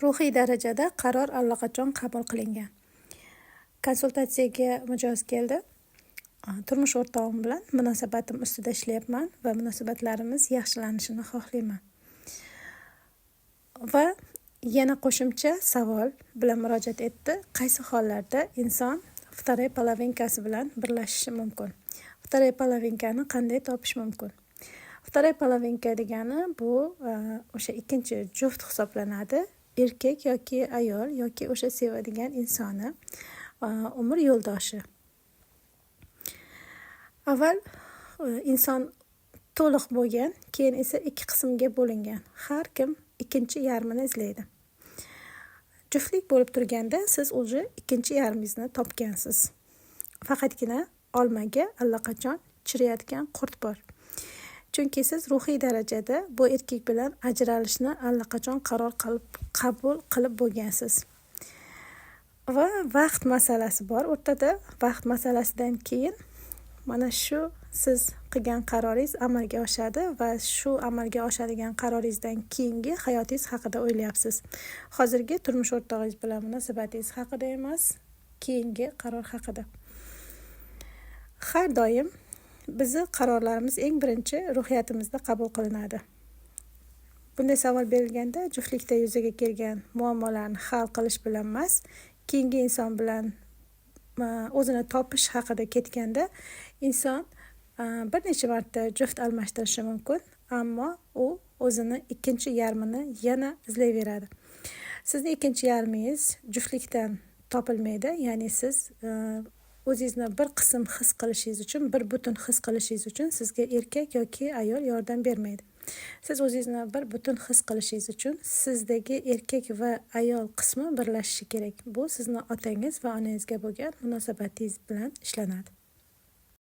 Ruhiy darajada qaror allaqachon qabul qilingan. Konsultatsiyaga mijoz keldi. Turmush o'rtog'im bilan munosabatim ustida ishlayapman va munosabatlarimiz yaxshilanishini xohlayman. Va yana qo'shimcha savol bilan murojaat etdi. Qaysi hollarda inson vторой половинкasi bilan birlashishi mumkin? Vторой половинкani qanday topish mumkin? Vторой половинка degani bu o'sha ikkinchi juft hisoblanadi. Erkak yoki ayol yoki o'sha sevadigan insoni, umr yo'ldoshi. Avval inson to'liq bo'lgan, keyin esa ikki qismga bo'lingan. Har kim ikkinchi yarmini izlaydi. Juftlik bo'lib turganda siz o'zi ikkinchi yarmingizni topgansiz. Faqatgina olmaga allaqachon chiriyotgan qurt bor. Chunki siz ruhiy darajada bu erkak bilan ajralishni allaqachon qabul qilib bo'lgansiz. Va vaqt masalasi bor o'rtada. Vaqt masalasidan keyin mana shu siz qilgan qaroringiz amalga oshadi va shu amalga oshadigan qaroringizdan keyingi hayotingiz haqida o'ylayapsiz. Hozirgi turmush o'rtog'ingiz bilan munosabatingiz haqida emas, keyingi qaror haqida. Har doim bizni qarorlarimiz eng birinchi ruhiyatimizda qabul qilinadi. Bunday savol berilganda juftlikda yuzaga kelgan muammolarni hal qilish bilan emas, keyingi inson bilan o'zini topish haqida ketganda inson bir necha marta juft almashtirishi mumkin, ammo u o'zini ikkinchi yarmini yana izlayveradi. Sizning ikkinchi yarmingiz juftlikdan topilmaydi, ya'ni siz o'zingizni bir qism his qilishingiz uchun, bir butun his qilishingiz uchun sizga erkak yoki ayol yordam bermaydi. Siz o'zingizni bir butun his qilishingiz uchun sizdagi erkak va ayol qismi birlashishi kerak. Bu sizning otangiz va onangizga bo'lgan munosabatingiz bilan ishlanadi.